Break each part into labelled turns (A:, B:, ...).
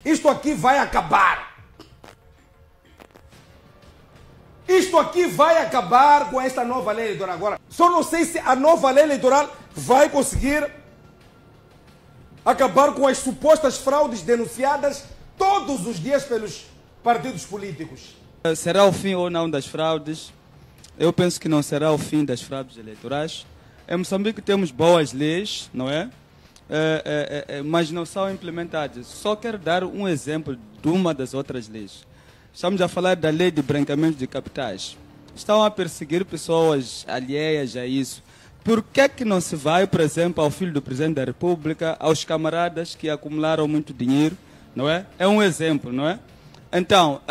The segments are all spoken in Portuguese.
A: Isto aqui vai acabar. Isto aqui vai acabar com esta nova lei eleitoral agora. Só não sei se a nova lei eleitoral vai conseguir acabar com as supostas fraudes denunciadas todos os dias pelos partidos políticos.
B: Será o fim ou não das fraudes? Eu penso que não será o fim das fraudes eleitorais. Em Moçambique temos boas leis, não é? Mas não são implementadas. Só quero dar um exemplo de uma das outras leis. Estamos a falar da lei de branqueamento de capitais. Estão a perseguir pessoas alheias a isso. Por que não se vai, por exemplo, ao filho do Presidente da República, aos camaradas que acumularam muito dinheiro, não é? É um exemplo, não é? Então,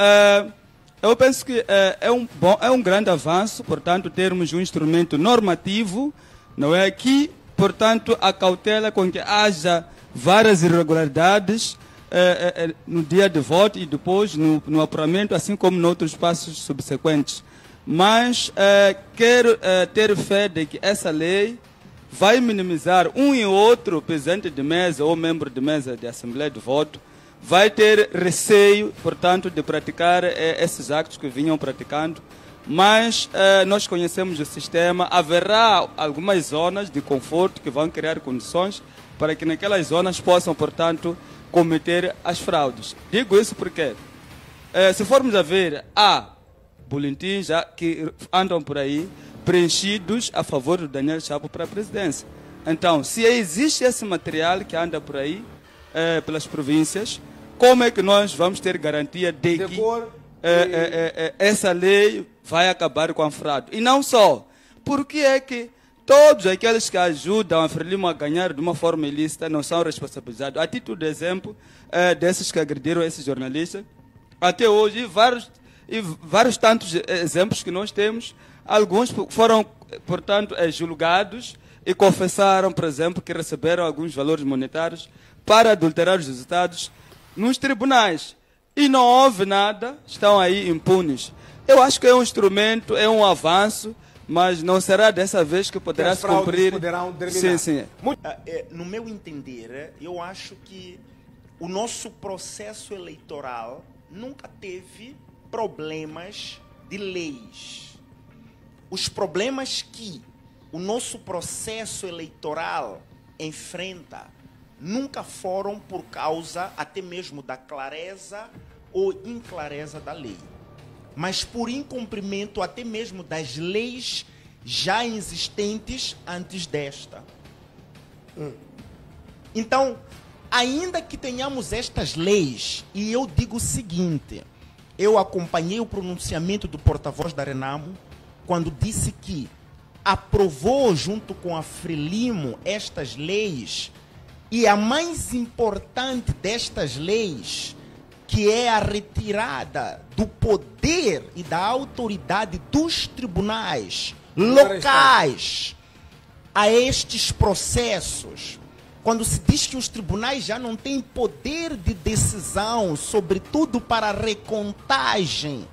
B: eu penso que é um grande avanço, portanto, termos um instrumento normativo, não é? Que, portanto, acautela com que haja várias irregularidades no dia de voto e depois no apuramento, assim como em outros passos subsequentes. Mas quero ter fé de que essa lei vai minimizar um e outro presidente de mesa ou membro de mesa de Assembleia de Voto, vai ter receio, portanto, de praticar esses actos que vinham praticando, mas nós conhecemos o sistema, haverá algumas zonas de conforto que vão criar condições para que naquelas zonas possam, portanto, cometer as fraudes. Digo isso porque, se formos a ver, há boletins já que andam por aí preenchidos a favor do Daniel Chapo para a presidência. Então, se existe esse material que anda por aí pelas províncias, como é que nós vamos ter garantia de que essa lei vai acabar com a fraude? E não só, porque é que todos aqueles que ajudam a Frelimo a ganhar de uma forma ilícita não são responsabilizados. A título de exemplo, desses que agrediram esses jornalistas, até hoje, vários tantos exemplos que nós temos, alguns foram, portanto, julgados e confessaram, por exemplo, que receberam alguns valores monetários para adulterar os resultados nos tribunais. E não houve nada, estão aí impunes. Eu acho que é um instrumento, é um avanço, mas não será dessa vez que poderá se cumprir.
A: Poderão terminar.
B: Sim.
C: No meu entender, eu acho que o nosso processo eleitoral nunca teve problemas de leis. Os problemas que o nosso processo eleitoral enfrenta nunca foram por causa até mesmo da clareza ou inclareza da lei, mas por incumprimento até mesmo das leis já existentes antes desta. Então, ainda que tenhamos estas leis, e eu digo o seguinte, eu acompanhei o pronunciamento do porta-voz da Renamo quando disse que aprovou junto com a Frelimo estas leis, e a mais importante destas leis, que é a retirada do poder e da autoridade dos tribunais locais a estes processos. Quando se diz que os tribunais já não têm poder de decisão, sobretudo para a recontagem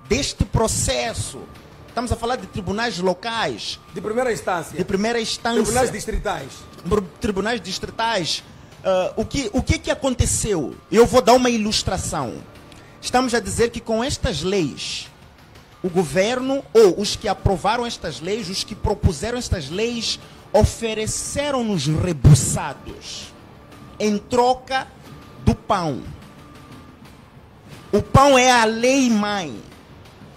C: deste processo, estamos a falar de tribunais locais.
A: De primeira instância.
C: De primeira instância.
A: Tribunais distritais.
C: Tribunais distritais. O que aconteceu? Eu vou dar uma ilustração. Estamos a dizer que com estas leis, o governo, ou os que aprovaram estas leis, os que propuseram estas leis, ofereceram-nos rebuçados em troca do pão. O pão é a lei-mãe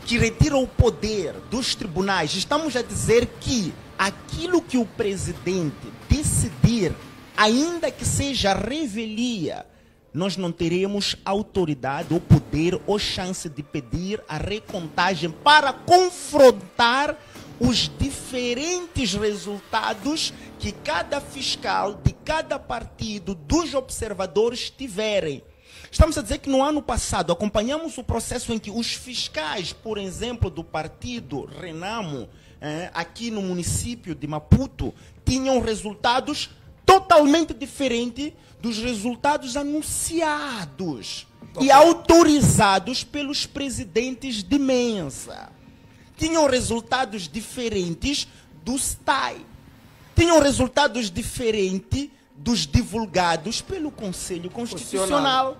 C: que retira o poder dos tribunais. Estamos a dizer que aquilo que o presidente decidir, ainda que seja revelia, nós não teremos autoridade ou poder ou chance de pedir a recontagem para confrontar os diferentes resultados que cada fiscal de cada partido, dos observadores tiverem. Estamos a dizer que no ano passado acompanhamos o processo em que os fiscais, por exemplo, do partido Renamo, aqui no município de Maputo, tinham resultados totalmente diferentes dos resultados anunciados e autorizados pelos presidentes de mesa. Tinham resultados diferentes do STAI. Tinham resultados diferentes dos divulgados pelo Conselho Constitucional.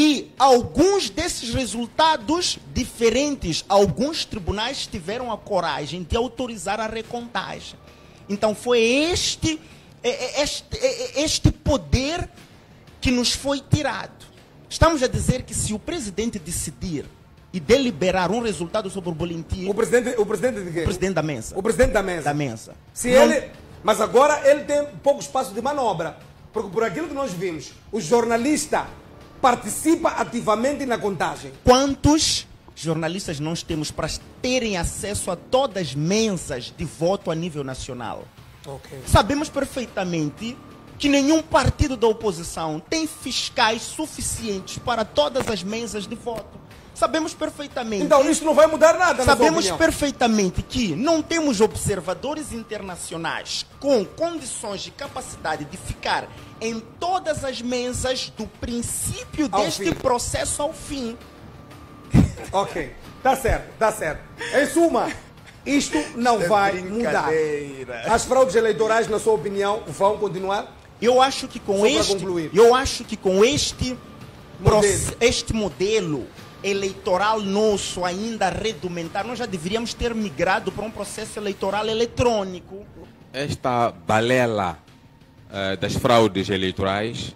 C: E alguns desses resultados diferentes, alguns tribunais tiveram a coragem de autorizar a recontagem. Então foi este poder que nos foi tirado. Estamos a dizer que se o presidente decidir e deliberar um resultado sobre o boletim...
A: O presidente de quê?
C: O presidente da mesa.
A: O presidente da mesa.
C: Da mesa.
A: Se ele, mas agora ele tem pouco espaço de manobra. Porque por aquilo que nós vimos, o jornalista participa ativamente na contagem.
C: Quantos jornalistas nós temos para terem acesso a todas as mesas de voto a nível nacional?
A: Okay.
C: Sabemos perfeitamente que nenhum partido da oposição tem fiscais suficientes para todas as mesas de voto. Sabemos perfeitamente.
A: Então isso não vai mudar nada,
C: Sabemos perfeitamente que não temos observadores internacionais com condições de capacidade de ficar em todas as mesas do princípio deste processo ao fim.
A: Ok, tá certo. Em suma, isto não vai mudar. As fraudes eleitorais, na sua opinião, vão continuar?
C: Eu acho que com este modelo eleitoral nosso ainda redumentar, nós já deveríamos ter migrado para um processo eleitoral eletrônico.
D: Esta balela das fraudes eleitorais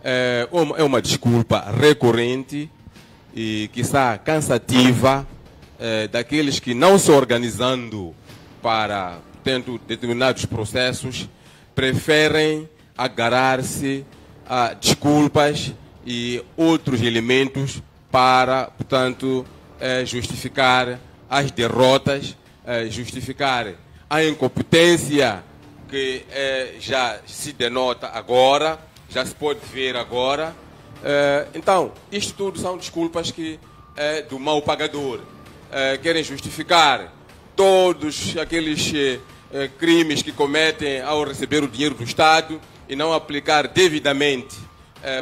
D: é uma desculpa recorrente e que está cansativa daqueles que, não se organizando para, portanto, determinados processos, preferem agarrar-se a desculpas e outros elementos para, portanto, justificar as derrotas, justificar a incompetência que já se denota agora, já se pode ver agora. Então, isto tudo são desculpas que do mau pagador. Querem justificar todos aqueles crimes que cometem ao receber o dinheiro do Estado e não aplicar devidamente,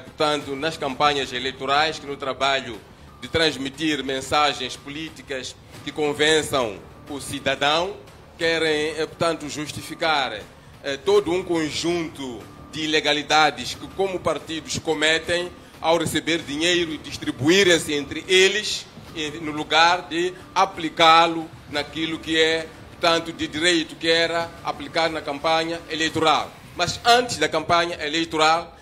D: portanto, nas campanhas eleitorais, que no trabalho de transmitir mensagens políticas que convençam o cidadão, querem, portanto, justificar todo um conjunto de ilegalidades que, como partidos, cometem ao receber dinheiro e distribuírem-se entre eles, no lugar de aplicá-lo naquilo que é, portanto, de direito, que era aplicar na campanha eleitoral. Mas antes da campanha eleitoral,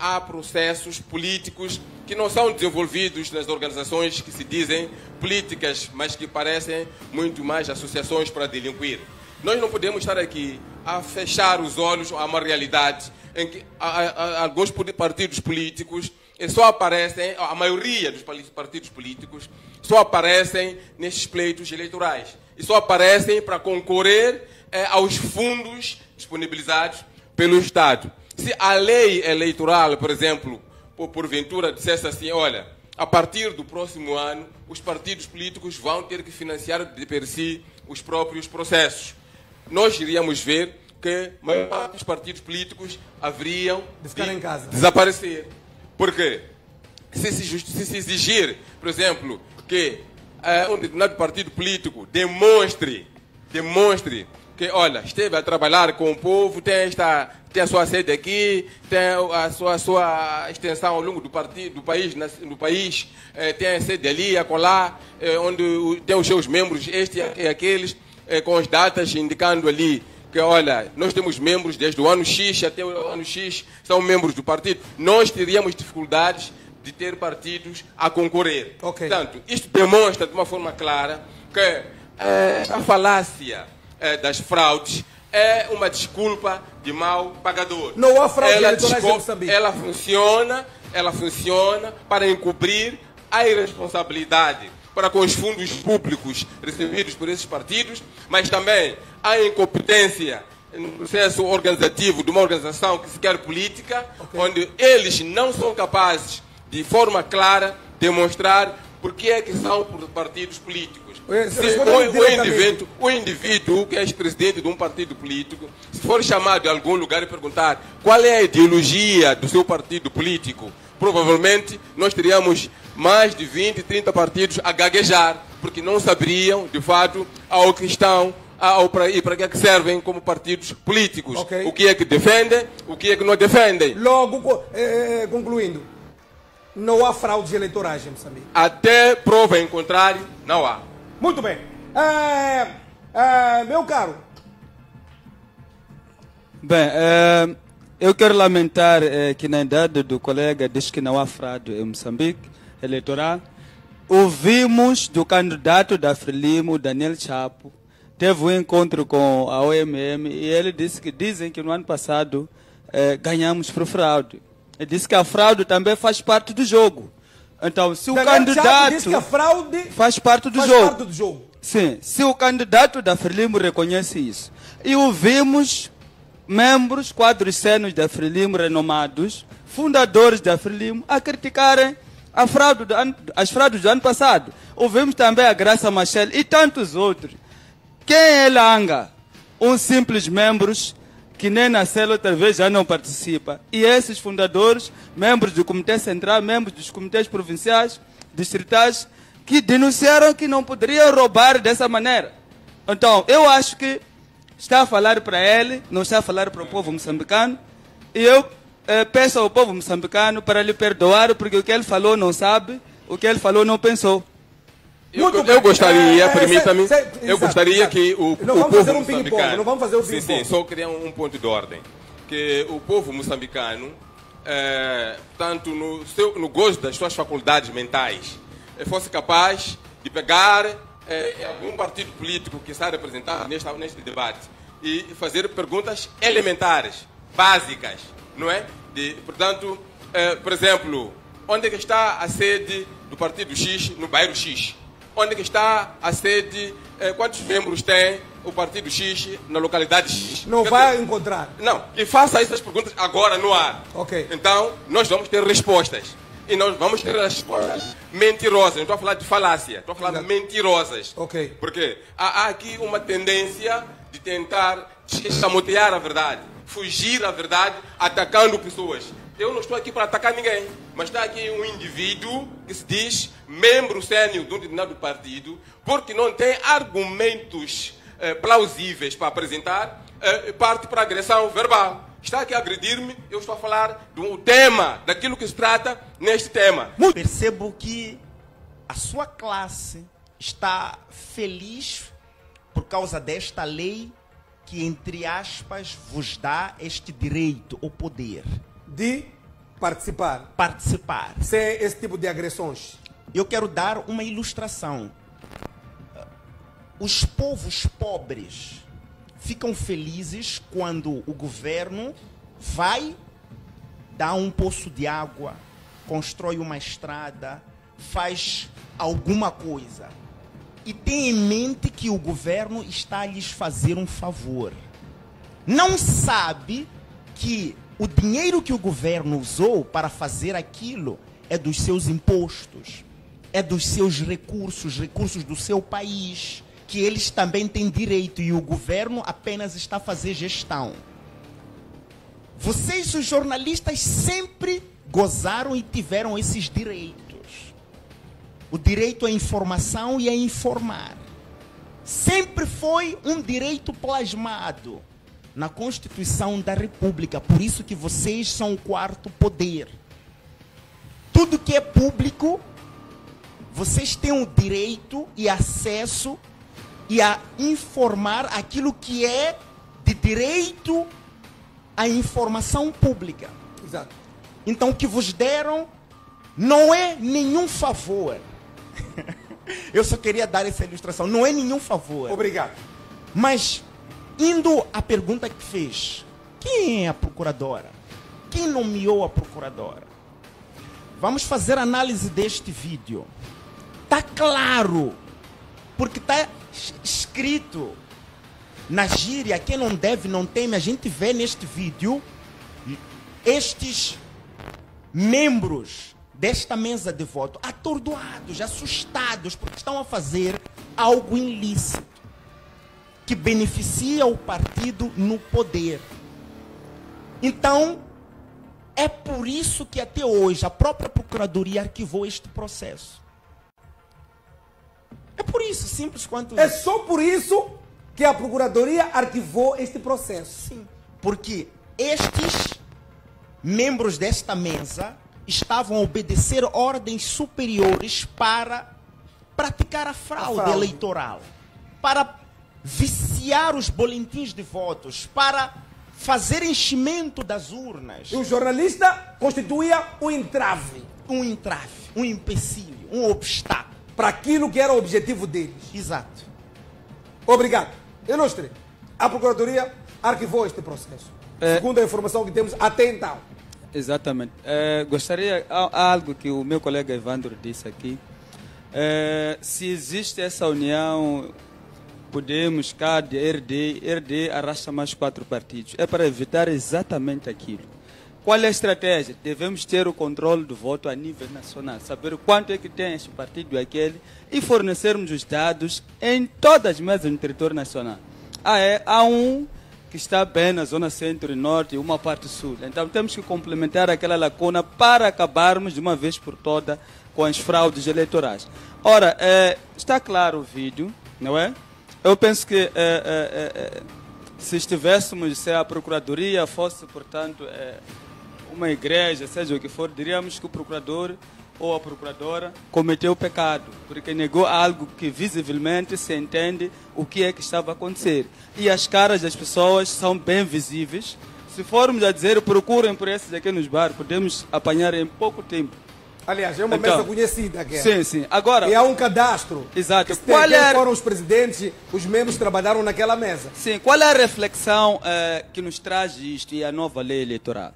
D: há processos políticos que não são desenvolvidos nas organizações que se dizem políticas, mas que parecem muito mais associações para delinquir. Nós não podemos estar aqui a fechar os olhos a uma realidade em que alguns partidos políticos só aparecem, a maioria dos partidos políticos só aparecem nesses pleitos eleitorais e só aparecem para concorrer aos fundos disponibilizados pelo Estado. Se a lei eleitoral, por exemplo, porventura dissesse assim, olha, a partir do próximo ano, os partidos políticos vão ter que financiar de per si os próprios processos, nós iríamos ver que a maior parte dos partidos políticos haveriam
A: de ficar em casa,
D: desaparecer. Por quê? Se se exigir, por exemplo, que um determinado partido político demonstre que, olha, esteve a trabalhar com o povo, tem a sua sede aqui, tem a sua extensão ao longo do país, tem a sede ali, acolá, onde tem os seus membros, este e aqueles, com as datas indicando ali que, olha, nós temos membros desde o ano X até o ano X, são membros do partido. Nós teríamos dificuldades de ter partidos a concorrer.
A: Okay.
D: Portanto, isto demonstra de uma forma clara que a falácia das fraudes é uma desculpa de mau pagador.
A: Não há fraude eleitorais em Moçambique.
D: Ela funciona para encobrir a irresponsabilidade para com os fundos públicos recebidos por esses partidos, mas também a incompetência no processo organizativo de uma organização que se quer política, onde eles não são capazes, de forma clara, demonstrar por que é que são partidos políticos. O indivíduo que é ex-presidente de um partido político, se for chamado de algum lugar e perguntar qual é a ideologia do seu partido político, provavelmente nós teríamos mais de 20, 30 partidos a gaguejar, porque não saberiam, de fato, ao que estão e para que é que servem como partidos políticos.
A: Okay.
D: O que é que defendem, o que é que não defendem.
A: Logo, concluindo, não há fraudes eleitorais em Moçambique.
D: Até prova em contrário, não há.
A: Muito bem. Meu caro.
B: Bem, eu quero lamentar que na idade do colega diz que não há fraude em Moçambique eleitoral. Ouvimos do candidato da Frelimo, Daniel Chapo, teve um encontro com a OMM e ele disse que dizem que no ano passado ganhamos por fraude. Ele disse que a fraude também faz parte do jogo. Então, se o
A: Daniel
B: candidato
A: Chapo disse que a fraude
B: faz parte do
A: faz
B: jogo.
A: parte do jogo.
B: Sim, se o candidato da Frelimo reconhece isso. E ouvimos membros, quadros sênios da Frelimo renomados, fundadores da Frelimo, a criticarem as fraudes do ano passado. Ouvimos também a Graça Machel e tantos outros. Quem é Langa? Um simples membros que nem nasceu outra vez já não participa. E esses fundadores, membros do Comitê Central, membros dos comitês provinciais, distritais, que denunciaram que não poderiam roubar dessa maneira. Então, eu acho que está a falar para ele, não está a falar para o povo moçambicano, e eu peço ao povo moçambicano para lhe perdoar, porque o que ele falou não sabe, o que ele falou não pensou.
D: Eu gostaria, permita-me, eu gostaria que o povo moçambicano...
A: Não vamos fazer o
D: ping-pong. Sim, só criar um ponto de ordem. Que o povo moçambicano, tanto no gozo das suas faculdades mentais, fosse capaz de pegar algum partido político que está representado neste debate e fazer perguntas elementares, básicas, não é? Portanto, por exemplo, onde é que está a sede do partido X no bairro X? Onde é que está a sede, quantos membros tem o partido X na localidade X?
A: Não vai encontrar.
D: Não, e faça essas perguntas agora no ar.
A: Ok.
D: Então, nós vamos ter respostas. E nós vamos ter respostas mentirosas. Não estou a falar de falácia, estou a falar de mentirosas.
A: Ok.
D: Porque há aqui uma tendência de tentar escamotear a verdade, fugir à verdade, atacando pessoas. Eu não estou aqui para atacar ninguém, mas está aqui um indivíduo que se diz membro sênior de um determinado partido, porque não tem argumentos plausíveis para apresentar, parte para agressão verbal. Está aqui a agredir-me, eu estou a falar do tema, daquilo que se trata neste tema.
C: Percebo que a sua classe está feliz por causa desta lei que, entre aspas, vos dá este direito ou poder
A: de participar. Sem esse tipo de agressões.
C: Eu quero dar uma ilustração. Os povos pobres ficam felizes quando o governo vai dar um poço de água, constrói uma estrada, faz alguma coisa. E tem em mente que o governo está a lhes fazer um favor. Não sabe que o dinheiro que o governo usou para fazer aquilo é dos seus impostos, é dos seus recursos do seu país, que eles também têm direito e o governo apenas está a fazer gestão. Vocês, os jornalistas, sempre gozaram e tiveram esses direitos. O direito à informação e a informar. Sempre foi um direito plasmado na Constituição da República. Por isso que vocês são o quarto poder. Tudo que é público, vocês têm o direito e acesso e a informar aquilo que é de direito à informação pública.
A: Exato.
C: Então, o que vos deram não é nenhum favor. Eu só queria dar essa ilustração. Não é nenhum favor.
A: Obrigado.
C: Mas, indo à pergunta que fez, quem é a procuradora? Quem nomeou a procuradora? Vamos fazer análise deste vídeo. Está claro, porque está escrito na gíria, quem não deve não teme. A gente vê neste vídeo estes membros desta mesa de voto atordoados, assustados, porque estão a fazer algo ilícito que beneficia o partido no poder. Então, é por isso que até hoje a própria Procuradoria arquivou este processo. É por isso, simples quanto isso.
A: É só por isso que a Procuradoria arquivou este processo.
C: Sim, porque estes membros desta mesa estavam a obedecer ordens superiores para praticar a fraude eleitoral, para viciar os boletins de votos, para fazer enchimento das urnas.
A: E o jornalista constituía um entrave.
C: Um entrave, um empecilho, um obstáculo.
A: Para aquilo que era o objetivo deles.
C: Exato.
A: Obrigado. Ilustre, a Procuradoria arquivou este processo. Segundo a informação que temos até então.
B: Exatamente. Gostaria, há algo que o meu colega Evandro disse aqui. Se existe essa união, Podemos, CAD, RD arrasta mais 4 partidos. É para evitar exatamente aquilo. Qual é a estratégia? Devemos ter o controle do voto a nível nacional, saber quanto é que tem este partido e aquele e fornecermos os dados em todas as mesas no território nacional. Há um que está bem na zona centro e norte e uma parte sul. Então temos que complementar aquela lacuna para acabarmos de uma vez por todas com as fraudes eleitorais. Ora, está claro o vídeo, não é? Eu penso que se estivéssemos, se a Procuradoria fosse, portanto, uma igreja, seja o que for, diríamos que o procurador ou a procuradora cometeu o pecado, porque negou algo que visivelmente se entende o que é que estava a acontecer. E as caras das pessoas são bem visíveis. Se formos a dizer, procurem por esses aqui nos bares, podemos apanhar em pouco tempo.
A: Aliás, é uma mesa conhecida aqui.
B: Sim, sim. Agora,
A: e há um cadastro.
B: Exato.
A: Quem foram os presidentes, os membros que trabalharam naquela mesa.
B: Sim. Qual é a reflexão que nos traz isto e a nova lei eleitoral?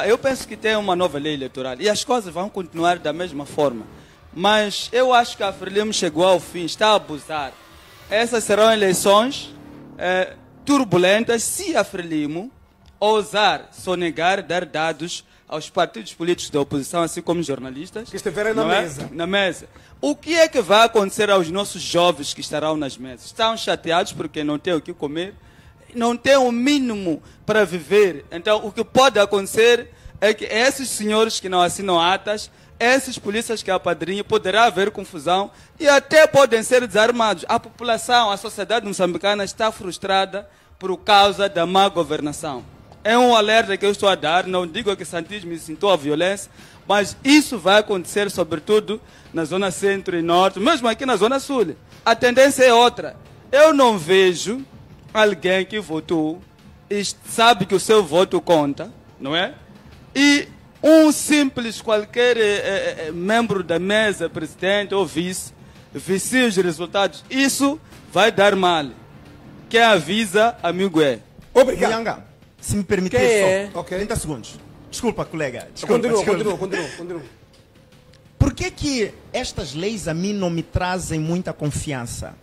B: Eu penso que tem uma nova lei eleitoral e as coisas vão continuar da mesma forma. Mas eu acho que a Frelimo chegou ao fim, está a abusar. Essas serão eleições turbulentas se a Frelimo ousar sonegar, dar dados aos partidos políticos da oposição, assim como jornalistas.
A: Que estiverem na mesa.
B: Na mesa. O que é que vai acontecer aos nossos jovens que estarão nas mesas? Estão chateados porque não têm o que comer, não têm o mínimo para viver. Então, o que pode acontecer é que esses senhores que não assinam atas, esses polícias que apadrinham, poderá haver confusão e até podem ser desarmados. A população, a sociedade moçambicana está frustrada por causa da má governação. É um alerta que eu estou a dar, não digo que Santismo incitou a violência, mas isso vai acontecer sobretudo na zona centro e norte, mesmo aqui na zona sul. A tendência é outra. Eu não vejo alguém que votou e sabe que o seu voto conta, não é? E um simples qualquer membro da mesa, presidente ou vice, vicia os resultados. Isso vai dar mal. Quem avisa, amigo é.
A: Obrigado.
C: Muyanga, se me permitir só, 30 segundos. Desculpa, colega.
A: Continua.
C: Por que estas leis a mim não me trazem muita confiança?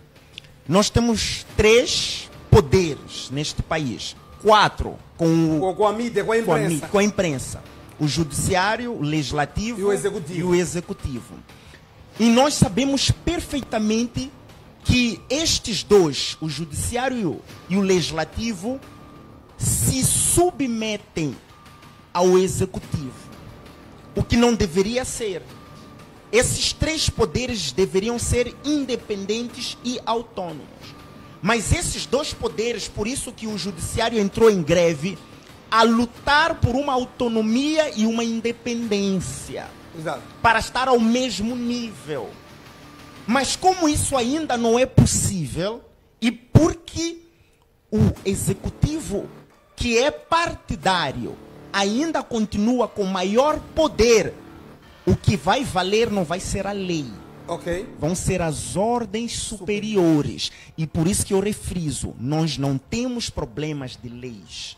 C: Nós temos 3 poderes neste país. 4
A: com a mídia, com a imprensa.
C: Com a imprensa. O judiciário, o legislativo
A: e o
C: executivo. E nós sabemos perfeitamente que estes 2, o judiciário e o legislativo, se submetem ao executivo, o que não deveria ser. Esses 3 poderes deveriam ser independentes e autônomos. Mas esses 2 poderes, por isso que o judiciário entrou em greve, a lutar por uma autonomia e uma independência.
A: Exato.
C: Para estar ao mesmo nível. Mas como isso ainda não é possível, e porque o executivo, que é partidário, ainda continua com maior poder, o que vai valer não vai ser a lei.
A: Okay.
C: Vão ser as ordens superiores. E por isso que eu refriso, nós não temos problemas de leis.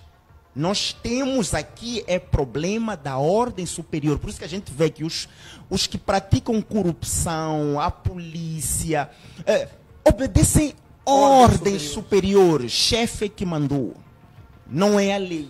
C: Nós temos aqui problema da ordem superior. Por isso que a gente vê que os que praticam corrupção, a polícia, obedecem ordens superiores. Chefe que mandou. Não é a lei.